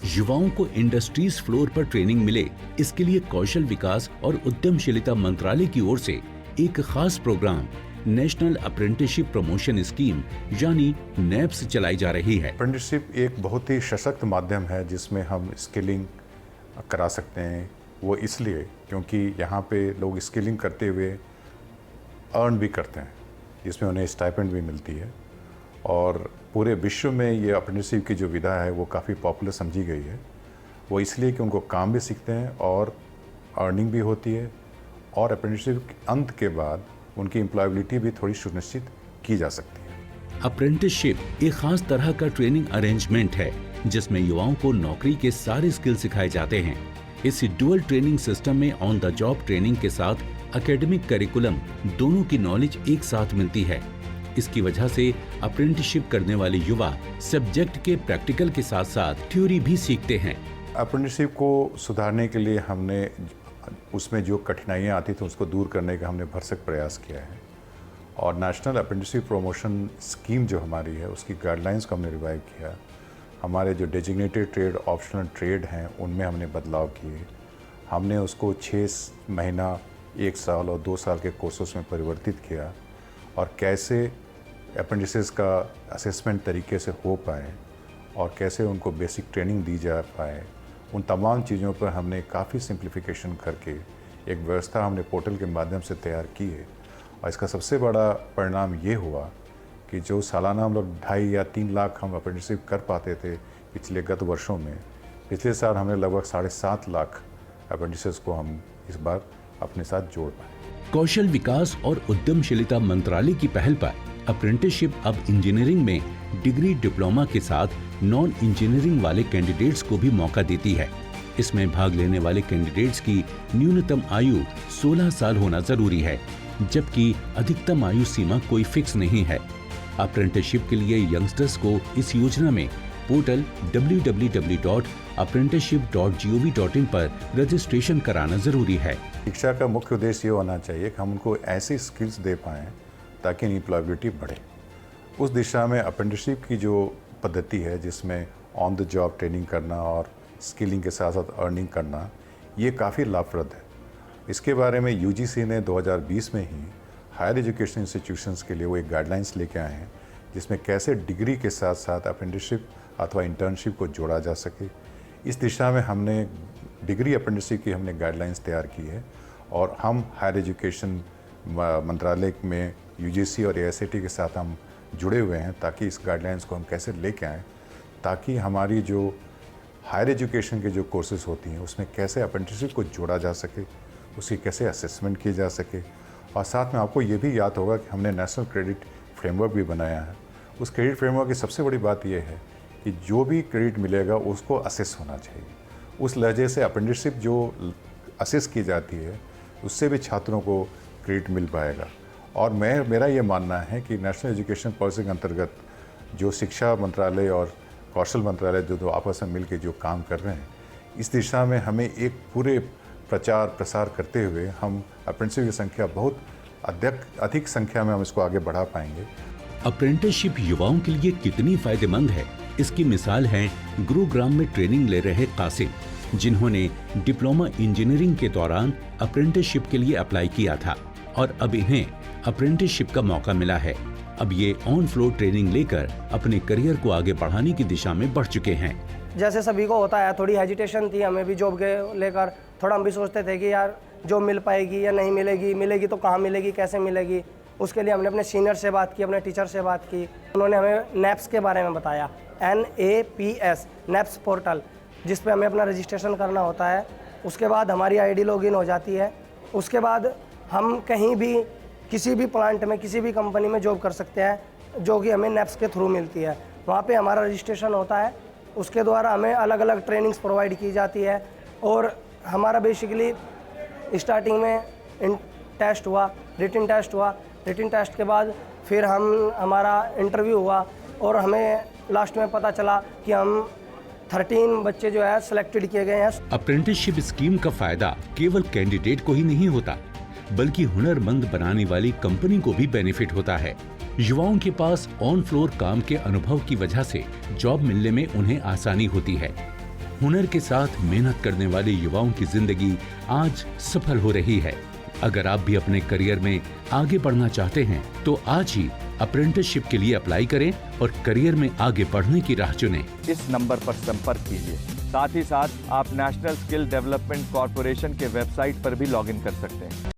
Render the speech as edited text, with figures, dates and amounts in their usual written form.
युवाओं को industries floor पर ट्रेनिंग मिले, इसके लिए कौशल विकास और उद्यमशीलता मंत्रालय की ओर से एक खास programme national apprenticeship promotion scheme यानी नेप्स चलाई जा रही है। अप्रेंटिसशिप एक बहुत ही सशक्त माध्यम है जिसमें हम स्किलिंग करा सकते हैं। वो इसलिए क्योंकि यहाँ पे लोग स्किलिंग करते हुए अर्न भी करते हैं, जिसमें उन्हें स्टाइपेंड भी मिलती है। और पूरे विश्व में ये अप्रेंटिसशिप की जो विधा है वो काफ़ी पॉपुलर समझी गई है। वो इसलिए कि उनको काम भी सीखते हैं और अर्निंग भी होती है, और अप्रेंटिसशिप के अंत के बाद उनकी एम्प्लॉयबिलिटी भी थोड़ी सुनिश्चित की जा सकती है। अप्रेंटिसशिप एक खास तरह का ट्रेनिंग अरेंजमेंट है जिसमें युवाओं को नौकरी के सारे स्किल सिखाए जाते हैं। इस डुअल ट्रेनिंग सिस्टम में ऑन द जॉब ट्रेनिंग के साथ एकेडमिक करिकुलम दोनों की नॉलेज एक साथ मिलती है। इसकी वजह से अप्रेंटिसशिप करने वाले युवा सब्जेक्ट के प्रैक्टिकल के साथ साथ थ्योरी भी सीखते हैं। अप्रेंटिसशिप को सुधारने के लिए हमने उसमें जो कठिनाइयाँ आती थी उसको दूर करने का हमने भरसक प्रयास किया है। और नेशनल अप्रेंटिसशिप प्रमोशन स्कीम जो हमारी है उसकी गाइडलाइंस को हमने रिवाइव किया। हमारे जो डेजिग्नेटेड ट्रेड, ऑप्शनल ट्रेड हैं, उनमें हमने बदलाव किए। हमने उसको 6 महीना, 1 साल और 2 साल के कोर्सेस में परिवर्तित किया, और कैसे अप्रेंटिसेस का असेसमेंट तरीके से हो पाए और कैसे उनको बेसिक ट्रेनिंग दी जा पाए, उन तमाम चीज़ों पर हमने काफ़ी सिंप्लीफिकेशन करके एक व्यवस्था हमने पोर्टल के माध्यम से तैयार की है। और इसका सबसे बड़ा परिणाम ये हुआ कि जो सालाना हम लोग 2.5 या 3 लाख हम अप्रेंटिसशिप कर पाते थे पिछले गत वर्षों में, पिछले साल हमने लगभग 7.5 लाख अप्रेंटिसेस को हम इस बार अपने साथ जोड़ पाए। कौशल विकास और उद्यमशीलता मंत्रालय की पहल पर अप्रेंटिसशिप अब इंजीनियरिंग में डिग्री, डिप्लोमा के साथ नॉन इंजीनियरिंग वाले कैंडिडेट्स को भी मौका देती है। इसमें भाग लेने वाले कैंडिडेट्स की न्यूनतम आयु 16 साल होना जरूरी है, जबकि अधिकतम आयु सीमा कोई फिक्स नहीं है। अप्रेंटिसशिप के लिए यंगस्टर्स को इस योजना में पोर्टल www.apprenticeship.gov.in पर रजिस्ट्रेशन कराना जरूरी है। शिक्षा का मुख्य उद्देश्य ये होना चाहिए कि हम उनको ऐसी स्किल्स दे पाएँ ताकि एम्प्लॉयबिलिटी बढ़े। उस दिशा में अप्रेंटिसशिप की जो पद्धति है, जिसमें ऑन द जॉब ट्रेनिंग करना और स्किलिंग के साथ साथ अर्निंग करना, ये काफ़ी लाभप्रद है। इसके बारे में यूजीसी ने 2020 में ही हायर एजुकेशन इंस्टीट्यूशंस के लिए वो एक गाइडलाइंस लेके आए हैं, जिसमें कैसे डिग्री के साथ साथ अप्रेंटिसशिप अथवा इंटर्नशिप को जोड़ा जा सके। इस दिशा में हमने डिग्री अप्रेंटिसशिप की हमने गाइडलाइंस तैयार की है, और हम हायर एजुकेशन मंत्रालय में यूजीसी और एआईसीटी के साथ हम जुड़े हुए हैं ताकि इस गाइडलाइंस को हम कैसे लेके आएँ, ताकि हमारी जो हायर एजुकेशन के जो कोर्सेज होती हैं उसमें कैसे अप्रेंटिसशिप को जोड़ा जा सके, उसकी कैसे असेसमेंट की जा सके। और साथ में आपको ये भी याद होगा कि हमने नेशनल क्रेडिट फ्रेमवर्क भी बनाया है। उस क्रेडिट फ्रेमवर्क की सबसे बड़ी बात यह है कि जो भी क्रेडिट मिलेगा उसको असेस होना चाहिए। उस लहजे से अप्रेंटिसशिप जो असेस की जाती है उससे भी छात्रों को क्रेडिट मिल पाएगा। और मेरा ये मानना है कि नेशनल एजुकेशन पॉलिसी के अंतर्गत जो शिक्षा मंत्रालय और कौशल मंत्रालय जो आपस में मिलकर जो काम कर रहे हैं, इस दिशा में हमें एक पूरे प्रचार प्रसार करते हुए हम अप्रेंटिसशिप की संख्या बहुत अधिक संख्या में हम इसको आगे बढ़ा पाएंगे। अप्रेंटिसशिप युवाओं के लिए कितनी फायदेमंद है, इसकी मिसाल है गुरुग्राम में ट्रेनिंग ले रहे कासिम, जिन्होंने डिप्लोमा इंजीनियरिंग के दौरान अप्रेंटिसशिप के लिए अप्लाई किया था और अब इन्हें अप्रेंटिसशिप का मौका मिला है। अब ये ऑन फ्लोर ट्रेनिंग लेकर अपने करियर को आगे बढ़ाने की दिशा में बढ़ चुके हैं। जैसे सभी को होता है, थोड़ी हेजिटेशन थी हमें भी जॉब के लेकर। थोड़ा हम भी सोचते थे कि यार जॉब मिल पाएगी या नहीं मिलेगी, मिलेगी तो कहाँ मिलेगी, कैसे मिलेगी। उसके लिए हमने अपने सीनियर से बात की, अपने टीचर से बात की। उन्होंने हमें नेप्स के बारे में बताया, NAPS नेप्स पोर्टल, जिस पे हमें अपना रजिस्ट्रेशन करना होता है। उसके बाद हमारी ID लॉगिन हो जाती है। उसके बाद हम कहीं भी, किसी भी प्लांट में, किसी भी कंपनी में जॉब कर सकते हैं, जो कि हमें नेप्स के थ्रू मिलती है। वहाँ पे हमारा रजिस्ट्रेशन होता है, उसके द्वारा हमें अलग अलग ट्रेनिंग्स प्रोवाइड की जाती है। और हमारा बेसिकली स्टार्टिंग में टेस्ट हुआ, रिटन टेस्ट हुआ। रिटन टेस्ट के बाद फिर हमारा इंटरव्यू हुआ, और हमें लास्ट में पता चला कि हम 13 बच्चे जो है सिलेक्टेड किए गए हैं। अप्रेंटिसशिप स्कीम का फायदा केवल कैंडिडेट को ही नहीं होता, बल्कि हुनरमंद बनाने वाली कंपनी को भी बेनिफिट होता है। युवाओं के पास ऑन फ्लोर काम के अनुभव की वजह से जॉब मिलने में उन्हें आसानी होती है। हुनर के साथ मेहनत करने वाले युवाओं की जिंदगी आज सफल हो रही है। अगर आप भी अपने करियर में आगे बढ़ना चाहते हैं तो आज ही अप्रेंटिसशिप के लिए अप्लाई करें और करियर में आगे बढ़ने की राह चुनें। इस नंबर पर संपर्क कीजिए। साथ ही साथ आप नेशनल स्किल डेवलपमेंट कॉरपोरेशन के वेबसाइट पर भी लॉगिन कर सकते हैं।